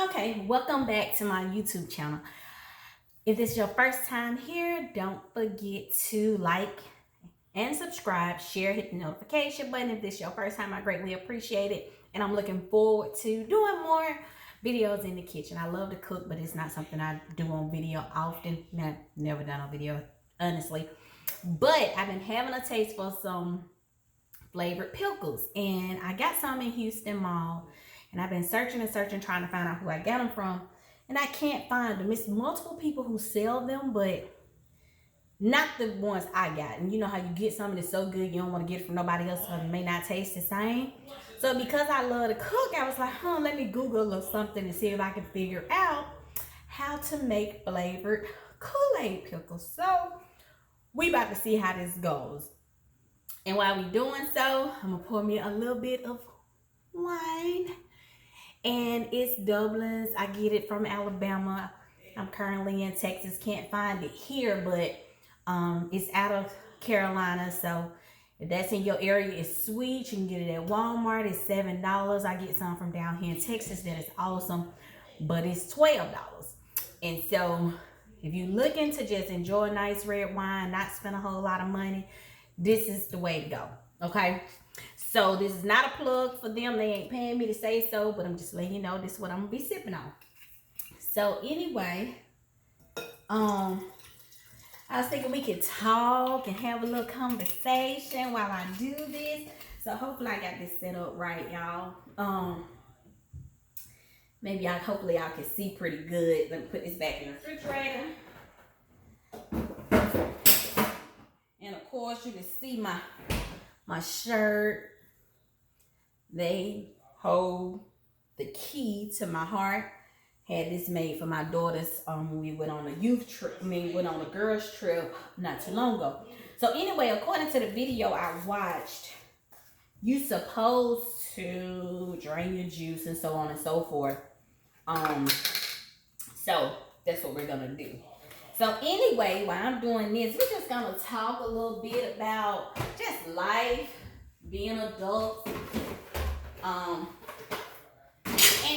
Okay, welcome back to my YouTube channel. If this is your first time here, don't forget to like and subscribe, share, hit the notification button. If this is your first time, I greatly appreciate it. And I'm looking forward to doing more videos in the kitchen. I love to cook, but it's not something I do on video often. Never done on video, honestly. But I've been having a taste for some flavored pickles, and I got some in Houston Mall, and I've been searching and searching trying to find out who I got them from, and I can't find them. It's multiple people who sell them, but not the ones I got. And you know how you get something that's so good you don't want to get it from nobody else because it may not taste the same. So because I love to cook, I was like, let me Google or something and see if I can figure out how to make flavored Kool-Aid pickles. So we about to see how this goes. And while we doing so, I'm gonna pour me a little bit of wine. And it's Dublin's. I get it from Alabama. I'm currently in Texas. Can't find it here, but it's out of Carolina. So if that's in your area, it's sweet. You can get it at Walmart. It's $7. I get some from down here in Texas. That is awesome. But it's $12. And so if you're looking to just enjoy a nice red wine, not spend a whole lot of money, this is the way to go. Okay, so this is not a plug for them. They ain't paying me to say so, but I'm just letting you know this is what I'm gonna be sipping on. So anyway, I was thinking we could talk and have a little conversation while I do this. So hopefully I got this set up right, y'all. Hopefully y'all can see pretty good. Let me put this back in the refrigerator. And of course, you can see my shirt. They hold the key to my heart. Had this made for my daughters when we went on a youth trip. Went on a girls trip not too long ago. So anyway, according to the video I watched, you supposed to drain your juice and so on and so forth. So that's what we're gonna do. So anyway, while I'm doing this, we're just gonna talk a little bit about just life, being adults, and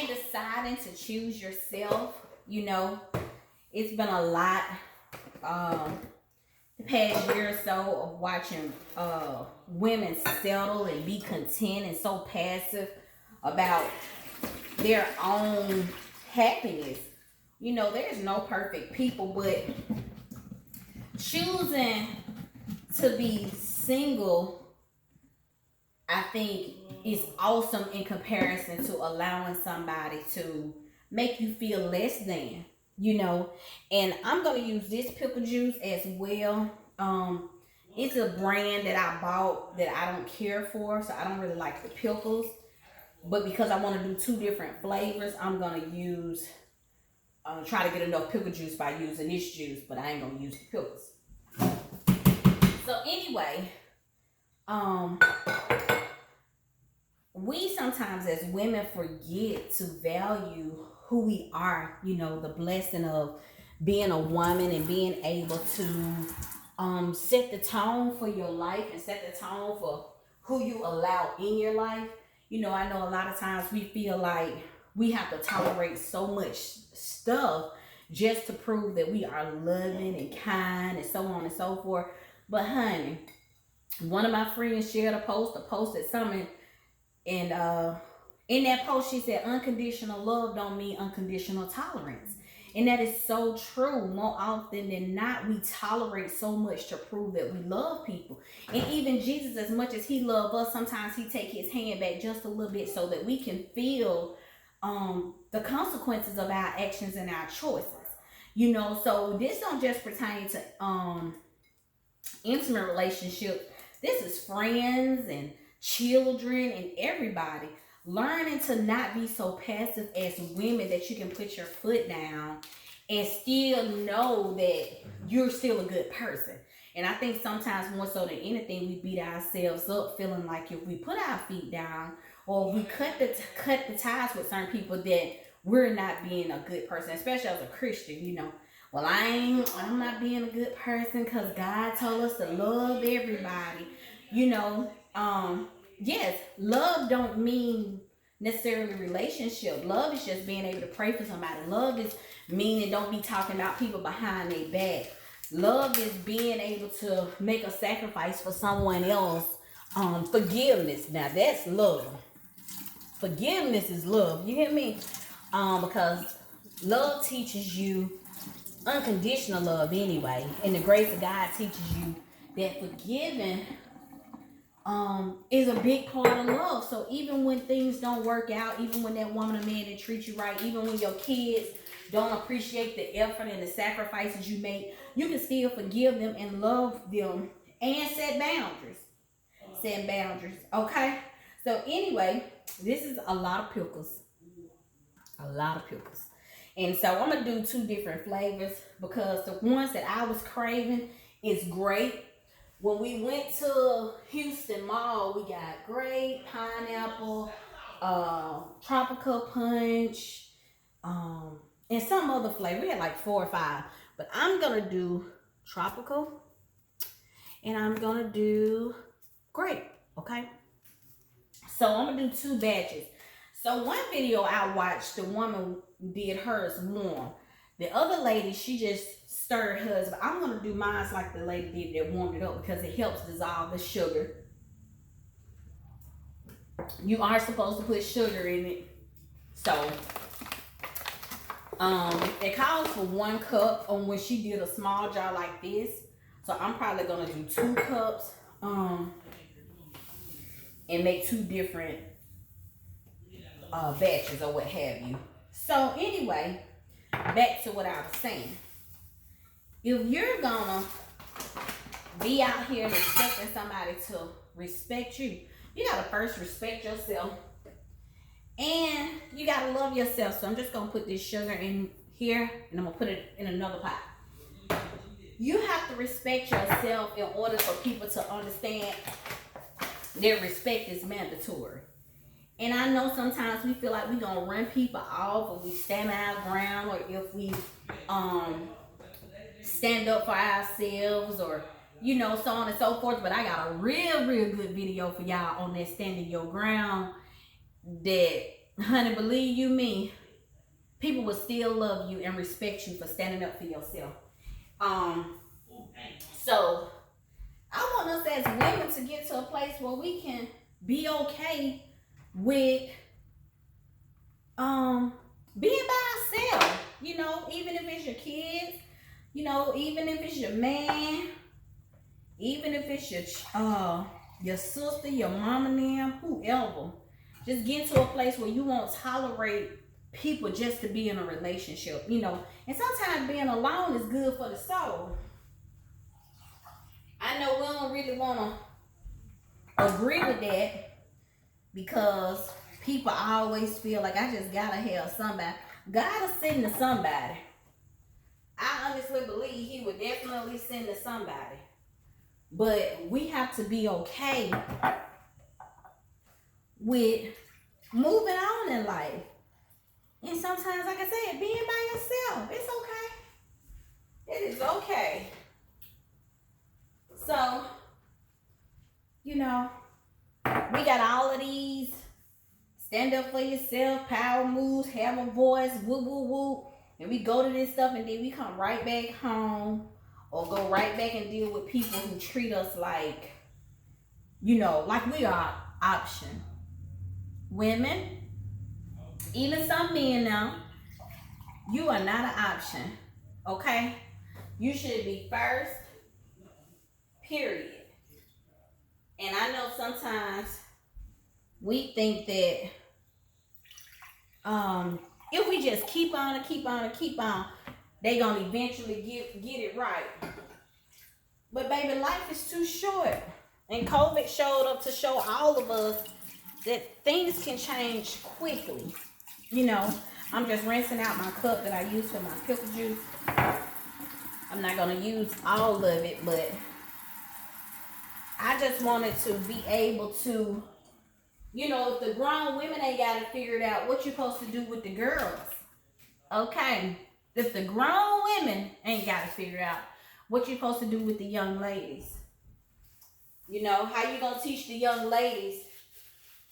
deciding to choose yourself. You know, it's been a lot the past year or so of watching women settle and be content and so passive about their own happiness. You know, there's no perfect people, but choosing to be single, I think, is awesome in comparison to allowing somebody to make you feel less than, you know. And I'm going to use this pickle juice as well. It's a brand that I bought that I don't care for, so I don't really like the pickles. But because I want to do two different flavors, I'm going to use... try to get enough pickle juice by using this juice, but I ain't gonna use the pickles. So anyway, we sometimes as women forget to value who we are. You know, the blessing of being a woman and being able to set the tone for your life and set the tone for who you allow in your life. You know, I know a lot of times we feel like we have to tolerate so much stuff just to prove that we are loving and kind and so on and so forth. But honey, one of my friends shared a post or posted something, and in that post she said unconditional love don't mean unconditional tolerance. And that is so true. More often than not, we tolerate so much to prove that we love people. And even Jesus, as much as he loved us, sometimes he take his hand back just a little bit so that we can feel the consequences of our actions and our choices. You know, so this don't just pertain to intimate relationships. This is friends and children and everybody. Learning to not be so passive as women that you can put your foot down and still know that you're still a good person. And I think sometimes more so than anything, we beat ourselves up feeling like if we put our feet down or we cut the ties with certain people that we're not being a good person, especially as a Christian, you know. Well, I'm not being a good person because God told us to love everybody. You know, yes, love don't mean necessarily relationship. Love is just being able to pray for somebody. Love is meaning don't be talking about people behind their back. Love is being able to make a sacrifice for someone else. Forgiveness. Now that's love. Forgiveness is love. You hear me? Because love teaches you unconditional love anyway. And the grace of God teaches you that forgiving is a big part of love. So even when things don't work out, even when that woman or man didn't treat you right, even when your kids don't appreciate the effort and the sacrifices you make, you can still forgive them and love them and set boundaries. Set boundaries, okay? So anyway, this is a lot of pickles. A lot of pickles. And so I'm going to do 2 different flavors because the ones that I was craving is grape. When we went to Houston Mall, we got grape, pineapple, tropical punch, and some other flavor. We had like 4 or 5. But I'm going to do tropical and I'm going to do grape, okay? So I'm going to do 2 batches. So one video I watched, the woman did hers warm. The other lady, she just stirred hers. But I'm going to do mine like the lady did that warmed it up because it helps dissolve the sugar. You are supposed to put sugar in it. So, it calls for 1 cup on when she did a small jar like this. So I'm probably going to do 2 cups and make 2 different batches or what have you. So anyway, back to what I was saying. If you're gonna be out here and expecting somebody to respect you, you gotta first respect yourself and you gotta love yourself. So I'm just gonna put this sugar in here and I'm gonna put it in another pot. You have to respect yourself in order for people to understand that respect is mandatory. And I know sometimes we feel like we're going to run people off or we stand our ground, or if we stand up for ourselves, or, you know, so on and so forth. But I got a real good video for y'all on that standing your ground that, honey, believe you me, people will still love you and respect you for standing up for yourself. So I want us as women to get to a place where we can be okay with being by ourselves, you know, even if it's your kids, you know, even if it's your man, even if it's your sister, your mama, them, whoever. Just get to a place where you won't tolerate people just to be in a relationship, you know. And sometimes being alone is good for the soul. I know we don't really want to agree with that, because people always feel like I just gotta have somebody. God is sending to somebody. I honestly believe he would definitely send to somebody. But we have to be okay with moving on in life. And sometimes, like I said, being by yourself, it's okay. It is okay. So, you know, we got all of these stand up for yourself, power moves, have a voice, woo woo woo. And we go to this stuff and then we come right back home or go right back and deal with people who treat us like, you know, like we are option. Women, even some men now, you are not an option, okay? You should be first, period. And I know sometimes we think that if we just keep on and keep on and keep on, they gonna eventually get it right. But baby, life is too short. And COVID showed up to show all of us that things can change quickly. You know, I'm just rinsing out my cup that I use for my pickle juice. I'm not gonna use all of it, but I just wanted to be able to, you know, if the grown women ain't got it figured out, what you supposed to do with the girls? Okay. If the grown women ain't got it figured out, what you supposed to do with the young ladies? You know, how you gonna teach the young ladies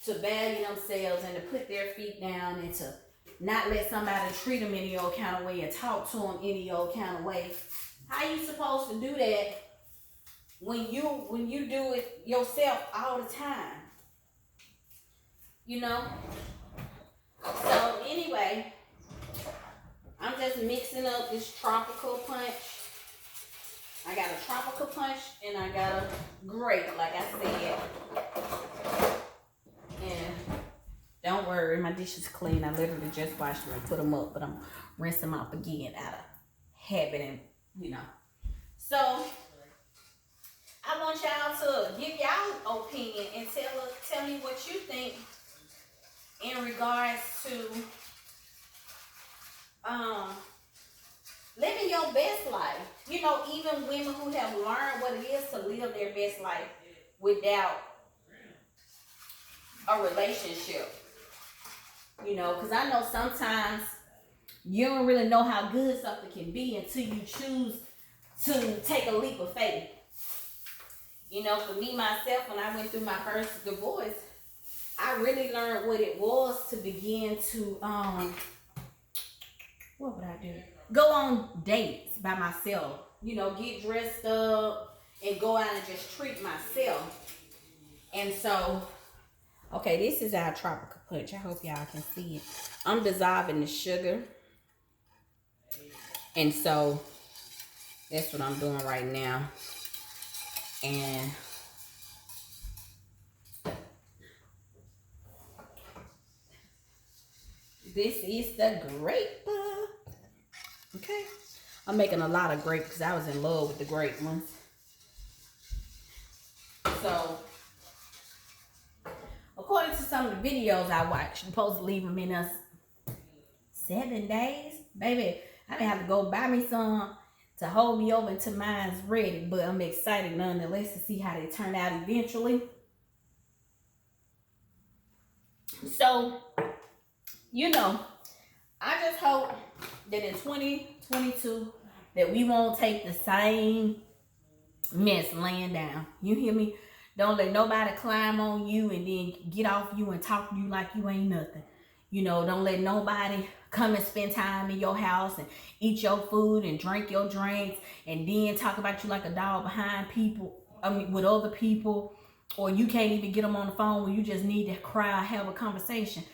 to value themselves and to put their feet down and to not let somebody treat them any old kind of way and talk to them any old kind of way. How you supposed to do that when you do it yourself all the time? You know? So anyway, I'm just mixing up this tropical punch. I got a tropical punch and I got a grape, like I said. And don't worry, my dish is clean. I literally just washed them and put them up, but I'm rinsing them off again out of habit and, you know. So, I want y'all to give y'all opinion and tell me what you think in regards to living your best life. You know, even women who have learned what it is to live their best life without a relationship. You know, because I know sometimes you don't really know how good something can be until you choose to take a leap of faith. You know, for me, myself, when I went through my first divorce, I really learned what it was to begin to, what would I do? Go on dates by myself. You know, get dressed up and go out and just treat myself. And so, okay, this is our tropical punch. I hope y'all can see it. I'm dissolving the sugar. And so, that's what I'm doing right now. And this is the grape. Okay. I'm making a lot of grape because I was in love with the grape ones. So, according to some of the videos I watched, you're supposed to leave them in us 7 days. Baby, I didn't have to go buy me some to hold me over until mine's ready. But I'm excited nonetheless to see how they turn out eventually. So, you know, I just hope that in 2022 that we won't take the same mess laying down. You hear me? Don't let nobody climb on you and then get off you and talk to you like you ain't nothing. You know, don't let nobody come and spend time in your house and eat your food and drink your drinks and then talk about you like a dog behind people, with other people, or you can't even get them on the phone when you just need to cry or have a conversation.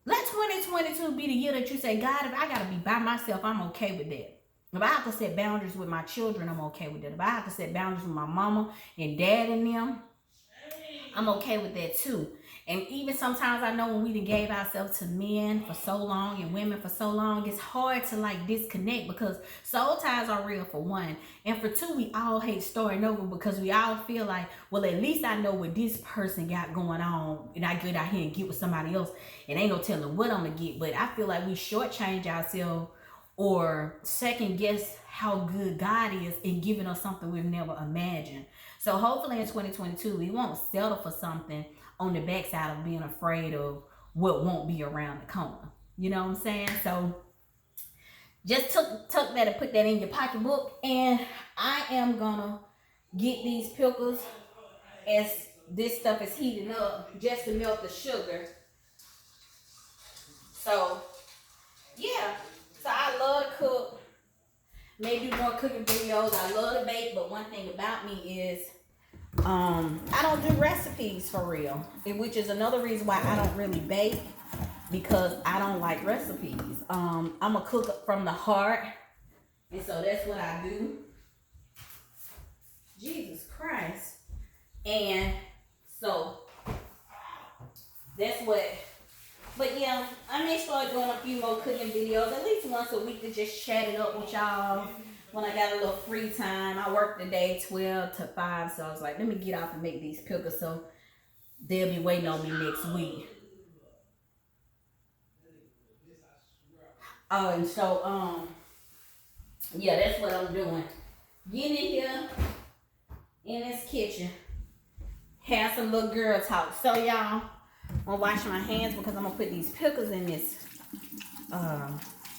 Let 2022 be the year that you say, God, if I got to be by myself, I'm okay with that. If I have to set boundaries with my children, I'm okay with that. If I have to set boundaries with my mama and dad and them, I'm okay with that too. And even sometimes I know when we done gave ourselves to men for so long and women for so long, it's hard to like disconnect because soul ties are real for one. And for two, we all hate starting over because we all feel like, well, at least I know what this person got going on and I get out here and get with somebody else and ain't no telling what I'm going to get. But I feel like we shortchange ourselves or second guess how good God is in giving us something we've never imagined. So hopefully in 2022, we won't settle for something on the backside of being afraid of what won't be around the corner. You know what I'm saying? So just tuck that and put that in your pocketbook. And I am gonna get these pickles as this stuff is heating up just to melt the sugar. So yeah, so I love to cook. Maybe more cooking videos. I love to bake, but one thing about me is I don't do recipes for real, which is another reason why I don't really bake, because I don't like recipes. I'm a cook from the heart, and so that's what I do. Jesus Christ. And so that's what, but yeah, I may start doing a few more cooking videos at least once a week to just chat it up with y'all. When I got a little free time, I worked the day 12 to 5, so I was like, let me get off and make these pickles so they'll be waiting on me next week. Oh, and so, yeah, that's what I'm doing. Getting in here, in this kitchen, have some little girl talk. So, y'all, I'm going to wash my hands because I'm going to put these pickles in this,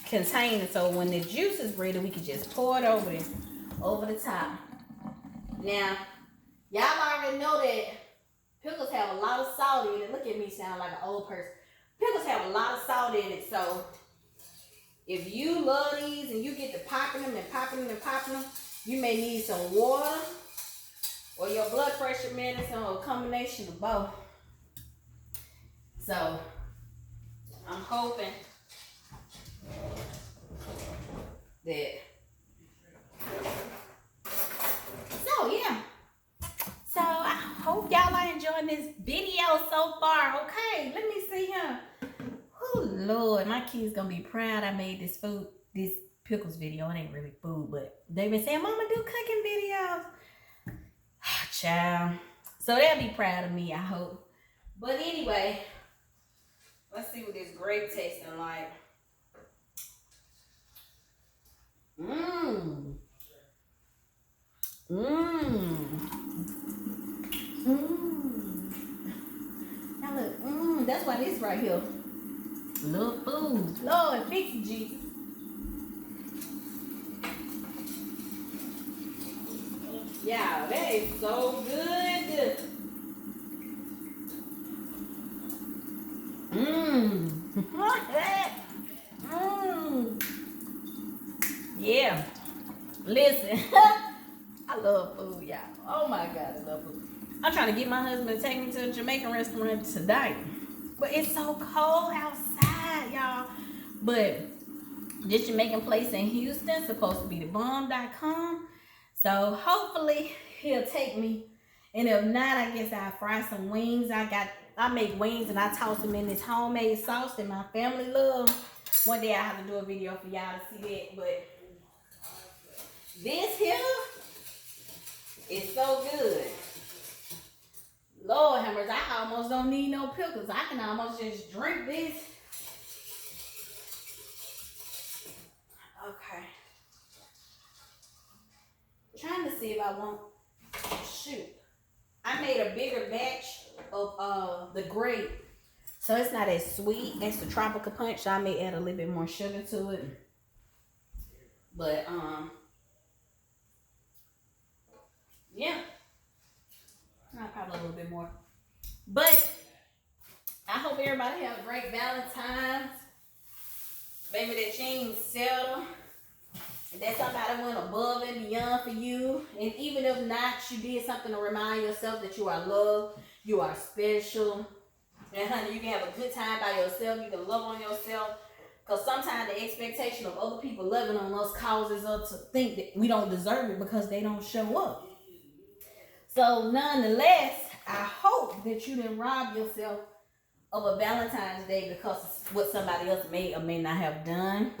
container, so when the juice is ready we can just pour it over the top. Now y'all already know that Pickles have a lot of salt in it. Look at me sound like an old person. Pickles have a lot of salt in it, so if you love these and you get to popping them and popping them and popping them, you may need some water or your blood pressure medicine or a combination of both. So I'm hoping that. So yeah. So I hope y'all are enjoying this video so far. Okay, let me see here. Oh Lord, my kids gonna be proud I made this pickles video. It ain't really food, but they've been saying, Mama, do cooking videos. Child. So they'll be proud of me, I hope. But anyway, let's see what this grape tasting like. Mmm. Mmm. Mmm. Now look, that's why this right here. Love food. Lord, fix it, Jesus. Yeah, that is so good. Mmm. Mmm. Yeah. Listen. I love food, y'all. Oh my God, I love food. I'm trying to get my husband to take me to a Jamaican restaurant tonight. But it's so cold outside, y'all. But this Jamaican place in Houston supposed to be the bomb.com. So hopefully he'll take me. And if not, I guess I'll fry some wings. I make wings and I toss them in this homemade sauce that my family loves. One day I have to do a video for y'all to see that. But this here is so good. Lord have mercy, I almost don't need no pickles. I can almost just drink this. Okay. Trying to see if I want, shoot. I made a bigger batch of the grape. So it's not as sweet as the tropical punch. So I may add a little bit more sugar to it. But, yeah. Probably a little bit more. But I hope everybody have a great Valentine's. Maybe that you ain't settled. And that somebody went above and beyond for you. And even if not, you did something to remind yourself that you are loved. You are special. And honey, you can have a good time by yourself. You can love on yourself. Because sometimes the expectation of other people loving on us causes us to think that we don't deserve it because they don't show up. So nonetheless, I hope that you didn't rob yourself of a Valentine's Day because of what somebody else may or may not have done.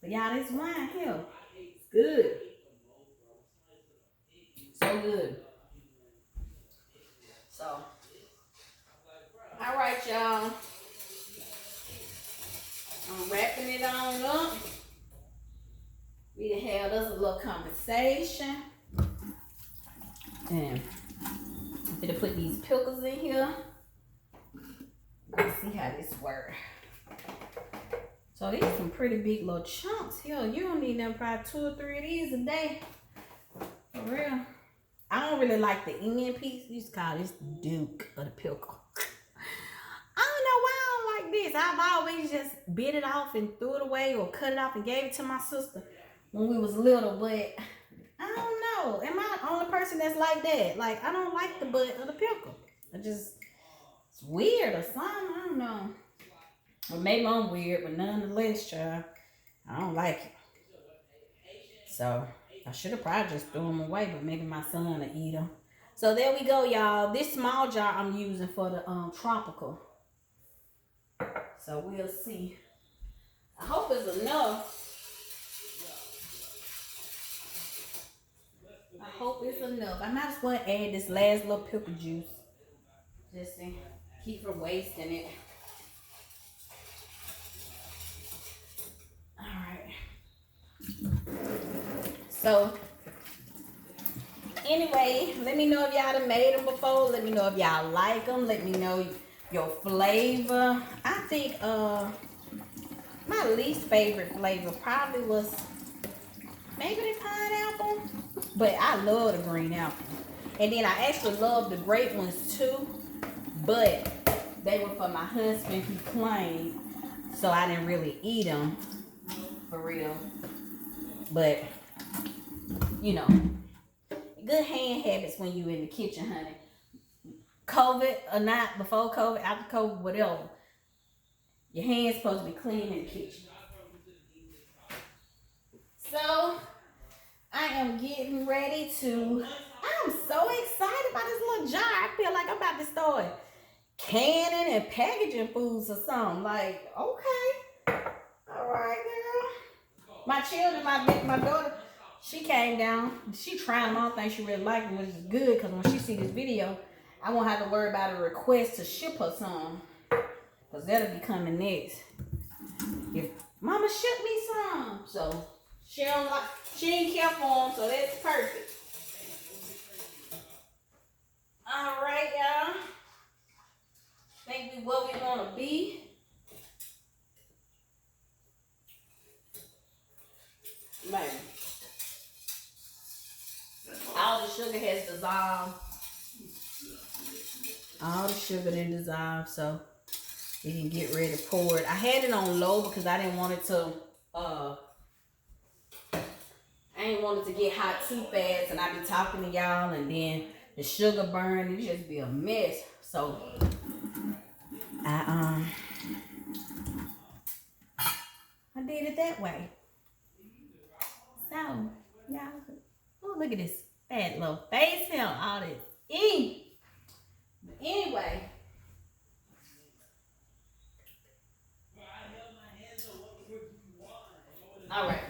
But y'all, this wine here, it's good. So good. So, all right, y'all. I'm wrapping it on up. We done had us a little conversation. And I'm gonna put these pickles in here. Let's see how this works. So these are some pretty big little chunks here. You don't need them probably 2 or 3 of these a day. For real. I don't really like the end piece. You just call this Duke of the pickle. I don't know why I don't like this. I've always just bit it off and threw it away or cut it off and gave it to my sister when we was little, but I don't know. Am I the only person that's like that? Like, I don't like the butt of the pickle. It's weird or something. I don't know. Or maybe I'm weird, but nonetheless, child, I don't like it. So, I should have probably just threw them away, but maybe my son will eat them. So, there we go, y'all. This small jar I'm using for the tropical. So, we'll see. I hope it's enough. I hope it's enough. I might as well add this last little pickle juice. Just to keep from wasting it. Alright. So, anyway, let me know if y'all done made them before. Let me know if y'all like them. Let me know your flavor. I think my least favorite flavor probably was maybe the pineapple. But I love the green apple. And then I actually love the grape ones too, but they were for my husband, he claimed, so I didn't really eat them for real. But you know, good hand habits when you in the kitchen, honey. COVID or not, before COVID, after COVID, whatever. Your hands supposed to be clean in the kitchen. So I am getting ready to. I'm so excited about this little jar. I feel like I'm about to start canning and packaging foods or something. Like, okay, all right, girl. My children, my daughter, she came down. She tried them. I don't think she really liked them, which is good because when she see this video, I won't have to worry about a request to ship her some, because that'll be coming next. If Mama ship me some, so she don't like, she ain't care for them, so that's perfect. All right, y'all. Think we where we want to be. Maybe. All the sugar has dissolved. All the sugar didn't dissolve, so we can get ready to pour it. I had it on low because I didn't want it to get hot too fast, and I be talking to y'all, and then the sugar burn, it just be a mess. So I did it that way. So y'all, oh, look at this fat little face here, all this ink. But anyway. All right.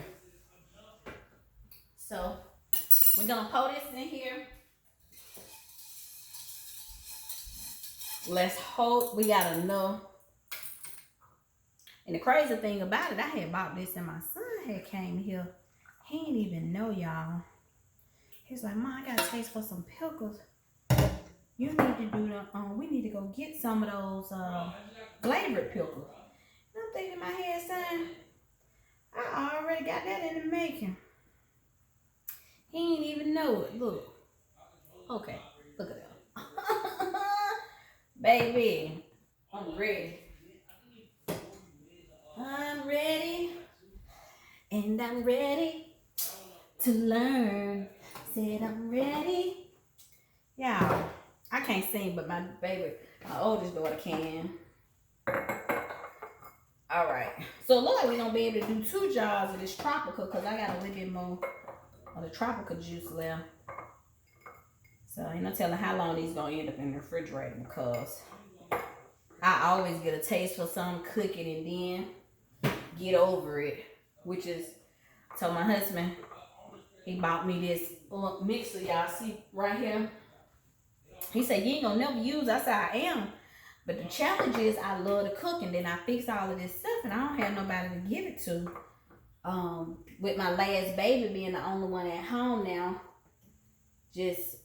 So we're gonna pour this in here. Let's hope we got enough. And the crazy thing about it, I had bought this and my son had came here. He didn't even know, y'all. He's like, Mom, I got a taste for some pickles. You need to do the, we need to go get some of those flavored pickles. And I'm thinking in my head, son, I already got that in the making. He didn't even know it. Look. Okay, look at that. Baby, I'm ready. I'm ready. And I'm ready to learn. Said I'm ready. Y'all, I can't sing, but my baby, my oldest daughter can. All right. So it looks like we're going to be able to do 2 jars of this tropical because I got a little bit more of the tropical juice left. So ain't no telling how long these going to end up in the refrigerator because I always get a taste for some cooking and then get over it. Which is, so my husband, he bought me this mixer, y'all see right here. He said, you ain't gonna never use it. I said, I am. But the challenge is I love to cook and then I fix all of this stuff and I don't have nobody to give it to. With my last baby being the only one at home now, just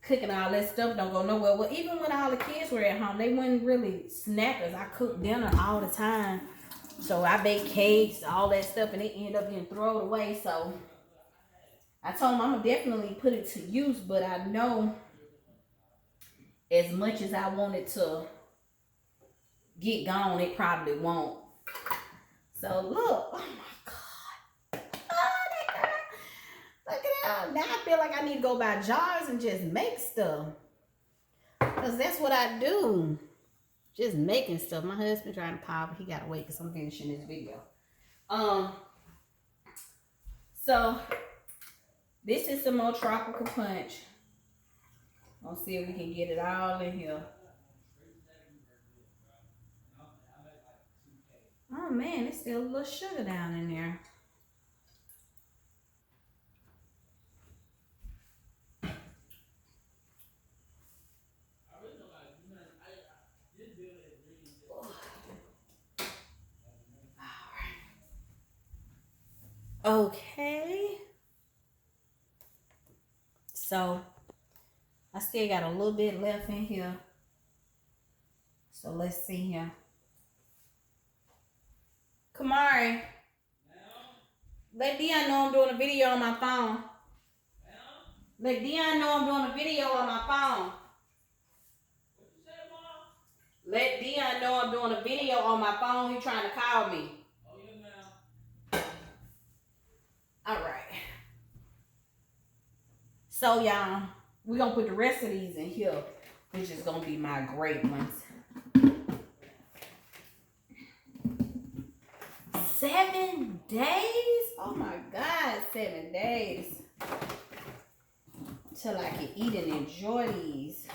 cooking all that stuff don't go nowhere. Well, even when all the kids were at home, they weren't really snackers. I cooked dinner all the time. So I baked cakes, all that stuff, and it ended up getting thrown away. So I told him I'm gonna definitely put it to use, but I know as much as I wanted to get gone, it probably won't. So look, oh my God. Oh, that girl. Look at that. Now I feel like I need to go buy jars and just make stuff. Because that's what I do. Just making stuff. My husband trying to pop, but he gotta wait because I'm finishing this video. So this is some more tropical punch. Let's see if we can get it all in here. Oh man, there's still a little sugar down in there. Okay. So I still got a little bit left in here. So let's see here. Kamari. Let Dion know I'm doing a video on my phone. Let Dion know I'm doing a video on my phone. Let Dion know I'm doing a video on my phone. He's trying to call me. Oh, yeah, ma'am. All right. So, y'all, we're going to put the rest of these in here, which is going to be my great ones. 7 days? Oh, my God, 7 days. Till I can eat and enjoy these.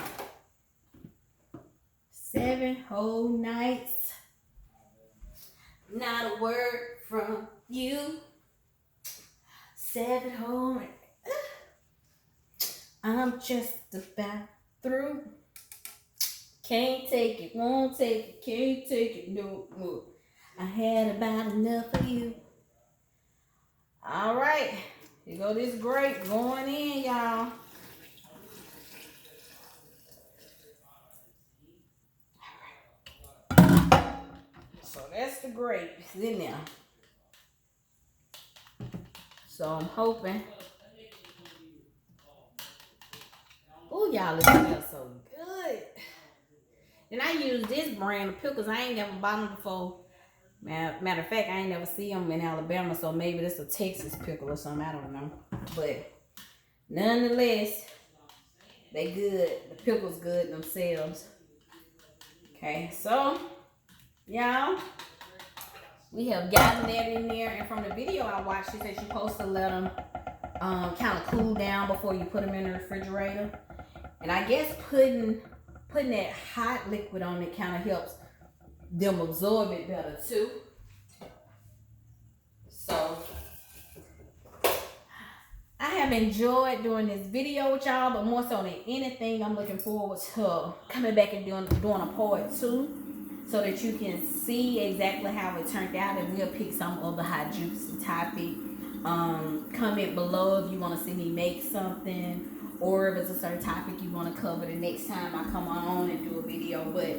7 whole nights. Not a word from you. 7 whole nights. I'm just about through. Can't take it, won't take it, can't take it no more. I had about enough of you. All right. Here go this grape going in, y'all. So that's the grape. It's in there. So I'm hoping. Oh, y'all, it smells so good. And I use this brand of pickles. I ain't never bought them before. Matter of fact, I ain't never seen them in Alabama, so maybe this a Texas pickle or something. I don't know. But nonetheless, they good. The pickles good themselves. Okay, so y'all, we have gotten that in there. And from the video I watched, she said you're supposed to let them kind of cool down before you put them in the refrigerator. And I guess putting that hot liquid on it kind of helps them absorb it better too. So I have enjoyed doing this video with y'all, but more so than anything, I'm looking forward to coming back and doing a part 2 so that you can see exactly how it turned out, and we'll pick some other hot juicy topic. Comment below if you want to see me make something, or if it's a certain topic you want to cover the next time I come on and do a video. But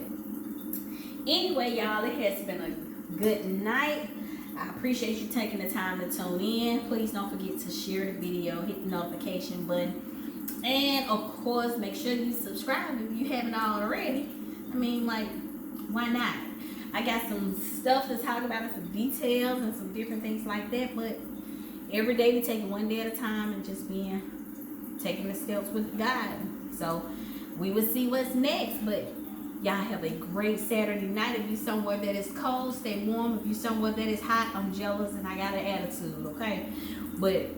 anyway, y'all, it has been a good night. I appreciate you taking the time to tune in. Please don't forget to share the video, hit the notification button, and of course, make sure you subscribe if you haven't already. I mean, like, why not? I got some stuff to talk about, and some details and some different things like that, but every day we take it one day at a time and just taking the steps with God. So we will see what's next, but y'all have a great Saturday night. If you somewhere that is cold, stay warm. If you somewhere that is hot, I'm jealous and I got an attitude, okay? But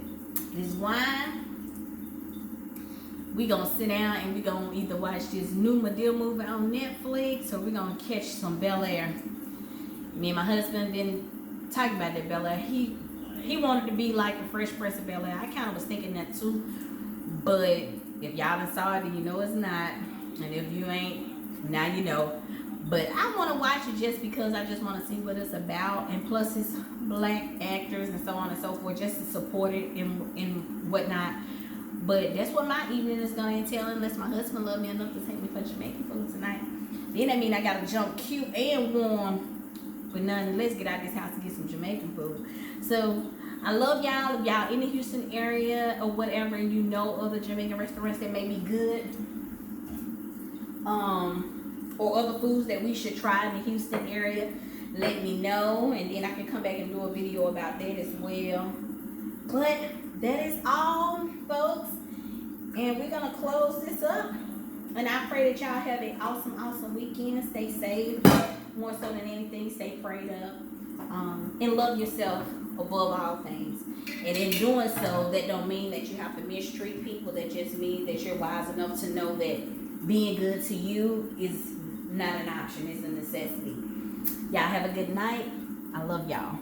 this wine, we gonna sit down and we gonna either watch this new Madea movie on Netflix, or we gonna catch some Bel Air. Me and my husband been talking about that Bel Air. He wanted to be like the Fresh Prince of Bel Air. I kind of was thinking that too, but if y'all done saw it, then you know it's not. And if you ain't, now you know. But I want to watch it just because I just want to see what it's about, and plus it's black actors and so on and so forth, just to support it and whatnot. But that's what my evening is going to entail, unless my husband love me enough to take me for Jamaican food tonight. Then that mean I got to jump cute and warm. But nonetheless, get out of this house and get some Jamaican food. So I love y'all. If y'all in the Houston area or whatever, and you know other Jamaican restaurants that may be good, or other foods that we should try in the Houston area, let me know, and then I can come back and do a video about that as well. But that is all, folks, and we're gonna close this up. And I pray that y'all have an awesome weekend. Stay safe, more so than anything. Stay prayed up, and love yourself above all things. And in doing so, that don't mean that you have to mistreat people. That just means that you're wise enough to know that being good to you is not an option, it's a necessity. Y'all have a good night. I love y'all.